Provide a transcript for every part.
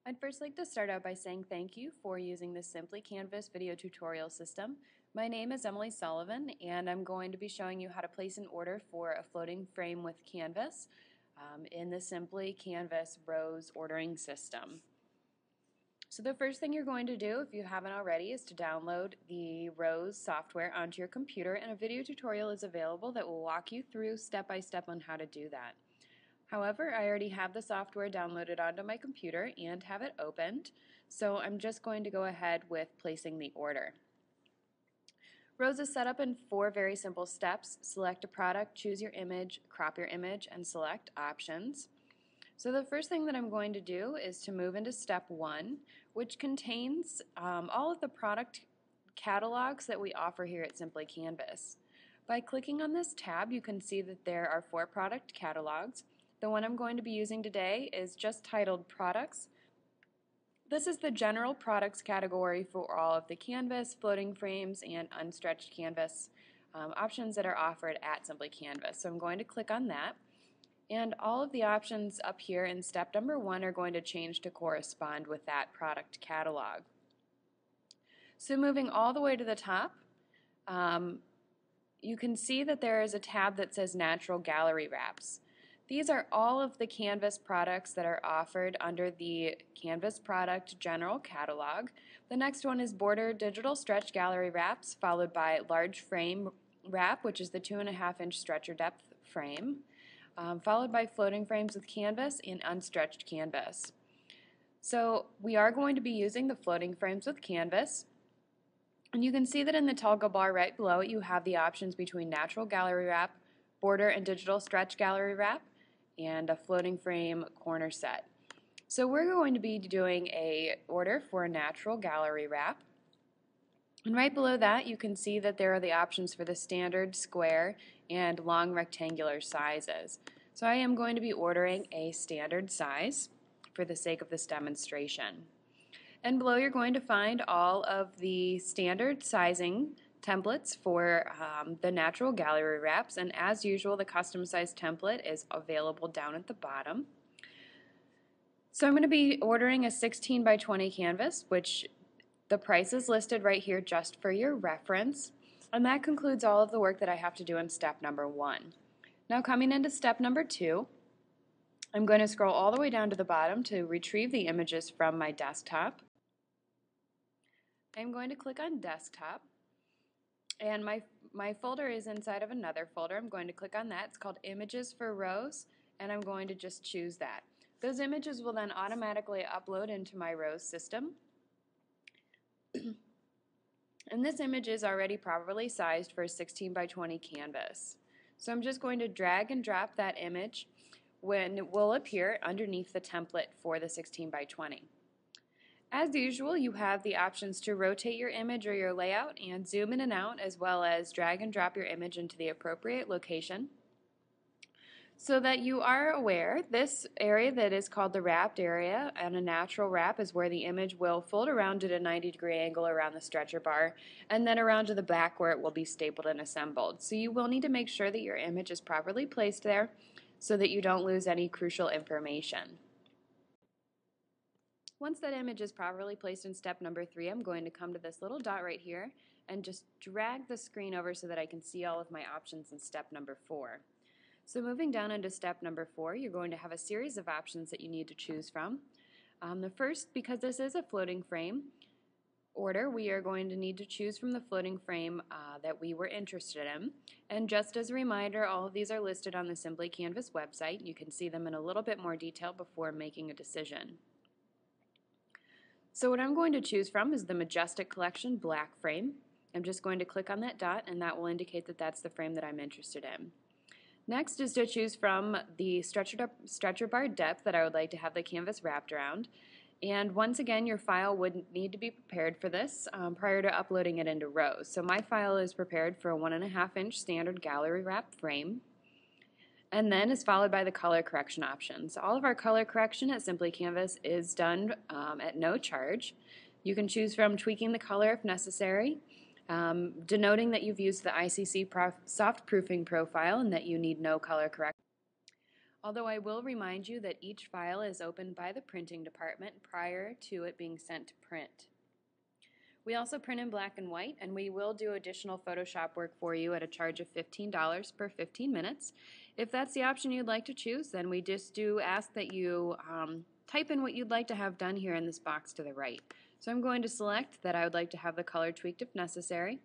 I'd first like to start out by saying thank you for using the Simply Canvas video tutorial system. My name is Emily Sullivan, and I'm going to be showing you how to place an order for a floating frame with Canvas in the Simply Canvas Rose ordering system. So the first thing you're going to do, if you haven't already, is to download the Rose software onto your computer, and a video tutorial is available that will walk you through step by step on how to do that. However, I already have the software downloaded onto my computer and have it opened, so I'm just going to go ahead with placing the order. Rose is set up in 4 very simple steps. Select a product, choose your image, crop your image, and select options. So the first thing that I'm going to do is to move into step 1, which contains all of the product catalogs that we offer here at Simply Canvas. By clicking on this tab, you can see that there are 4 product catalogs. The one I'm going to be using today is just titled Products. This is the general products category for all of the canvas, floating frames, and unstretched canvas options that are offered at Simply Canvas. So I'm going to click on that. And all of the options up here in step number 1 are going to change to correspond with that product catalog. So moving all the way to the top, you can see that there is a tab that says Natural Gallery Wraps. These are all of the Canvas products that are offered under the Canvas Product General Catalog. The next one is Border Digital Stretch Gallery Wraps, followed by Large Frame Wrap, which is the 2.5-inch stretcher depth frame, followed by Floating Frames with Canvas and Unstretched Canvas. So we are going to be using the Floating Frames with Canvas. And you can see that in the toggle bar right below it, you have the options between Natural Gallery Wrap, Border and Digital Stretch Gallery Wrap, and a floating frame corner set. So we're going to be doing a order for a Natural Gallery Wrap. And right below that, you can see that there are the options for the standard, square, and long rectangular sizes. So I am going to be ordering a standard size for the sake of this demonstration. And below you're going to find all of the standard sizing templates for the Natural Gallery Wraps, and as usual the custom size template is available down at the bottom. So I'm going to be ordering a 16 by 20 canvas, which the price is listed right here just for your reference, and that concludes all of the work that I have to do in step number 1. Now coming into step number 2, I'm going to scroll all the way down to the bottom to retrieve the images from my desktop. I'm going to click on Desktop, and my folder is inside of another folder. I'm going to click on that. It's called Images for Rose, and I'm going to just choose that. Those images will then automatically upload into my Rose system. And this image is already properly sized for a 16 by 20 canvas. So I'm just going to drag and drop that image when it will appear underneath the template for the 16 by 20. As usual, you have the options to rotate your image or your layout and zoom in and out, as well as drag and drop your image into the appropriate location. So that you are aware, this area that is called the wrapped area and a natural wrap is where the image will fold around at a 90-degree angle around the stretcher bar and then around to the back where it will be stapled and assembled. So you will need to make sure that your image is properly placed there so that you don't lose any crucial information. Once that image is properly placed in step number 3, I'm going to come to this little dot right here and just drag the screen over so that I can see all of my options in step number 4. So moving down into step number 4, you're going to have a series of options that you need to choose from. The first, because this is a floating frame order, we are going to need to choose from the floating frame that we were interested in. And just as a reminder, all of these are listed on the Simply Canvas website. You can see them in a little bit more detail before making a decision. So what I'm going to choose from is the Majestic Collection black frame. I'm just going to click on that dot, and that will indicate that that's the frame that I'm interested in. Next is to choose from the stretcher bar depth that I would like to have the canvas wrapped around. And once again, your file would need to be prepared for this prior to uploading it into Rose. So my file is prepared for a 1.5-inch standard gallery wrap frame, and then is followed by the color correction options. All of our color correction at Simply Canvas is done at no charge. You can choose from tweaking the color if necessary, denoting that you've used the ICC soft proofing profile and that you need no color correction. although I will remind you that each file is opened by the printing department prior to it being sent to print. We also print in black and white, and we will do additional Photoshop work for you at a charge of $15 per 15 minutes. If that's the option you'd like to choose, then we just do ask that you type in what you'd like to have done here in this box to the right. So I'm going to select that I would like to have the color tweaked if necessary.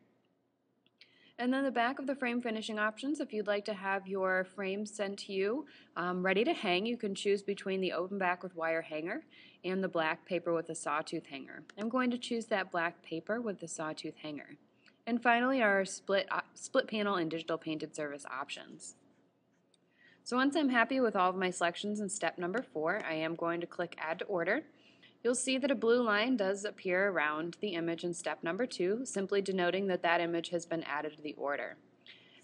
And then the back of the frame finishing options, if you'd like to have your frame sent to you ready to hang, you can choose between the open back with wire hanger and the black paper with a sawtooth hanger. I'm going to choose that black paper with the sawtooth hanger. And finally, our split panel and digital painted service options. So once I'm happy with all of my selections in step number 4, I am going to click Add to Order. You'll see that a blue line does appear around the image in step number 2, simply denoting that that image has been added to the order.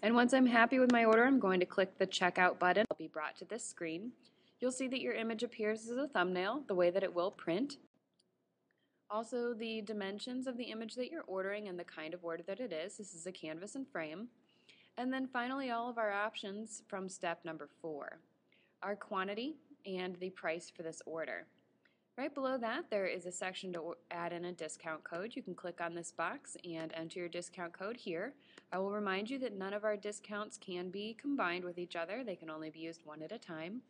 And once I'm happy with my order, I'm going to click the Checkout button. I'll be brought to this screen. You'll see that your image appears as a thumbnail, the way that it will print. Also, the dimensions of the image that you're ordering and the kind of order that it is. This is a canvas and frame. And then finally, all of our options from step number 4. Our quantity and the price for this order. Right below that, there is a section to add in a discount code. You can click on this box and enter your discount code here. I will remind you that none of our discounts can be combined with each other. They can only be used one at a time.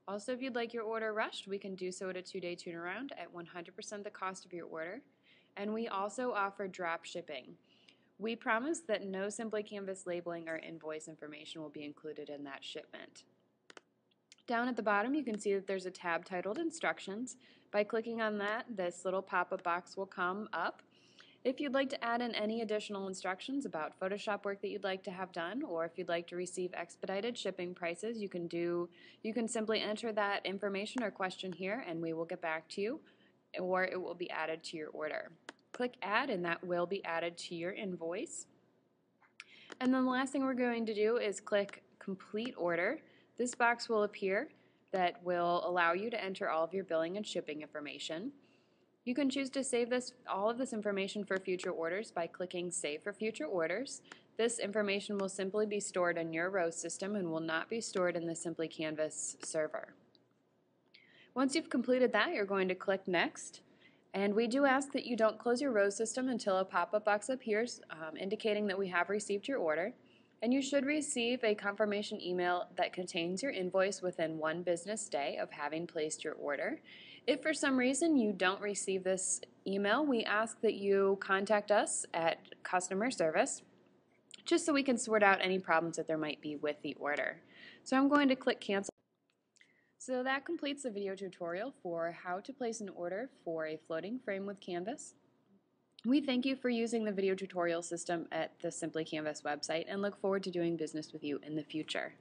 Also, if you'd like your order rushed, we can do so at a 2-day turnaround at 100% the cost of your order. And we also offer drop shipping. We promise that no Simply Canvas labeling or invoice information will be included in that shipment. Down at the bottom, you can see that there's a tab titled Instructions. By clicking on that, this little pop-up box will come up. If you'd like to add in any additional instructions about Photoshop work that you'd like to have done, or if you'd like to receive expedited shipping prices, you can simply enter that information or question here and we will get back to you, or it will be added to your order. Click Add and that will be added to your invoice. And then the last thing we're going to do is click Complete Order. This box will appear that will allow you to enter all of your billing and shipping information. You can choose to save all of this information for future orders by clicking Save for Future Orders. This information will simply be stored in your Rose system and will not be stored in the Simply Canvas server. Once you've completed that, you're going to click Next. And we do ask that you don't close your Rose system until a pop-up box appears indicating that we have received your order. And you should receive a confirmation email that contains your invoice within 1 business day of having placed your order. If for some reason you don't receive this email, we ask that you contact us at customer service just so we can sort out any problems that there might be with the order. So I'm going to click Cancel. So that completes the video tutorial for how to place an order for a floating frame with Canvas. We thank you for using the video tutorial system at the Simply Canvas website and look forward to doing business with you in the future.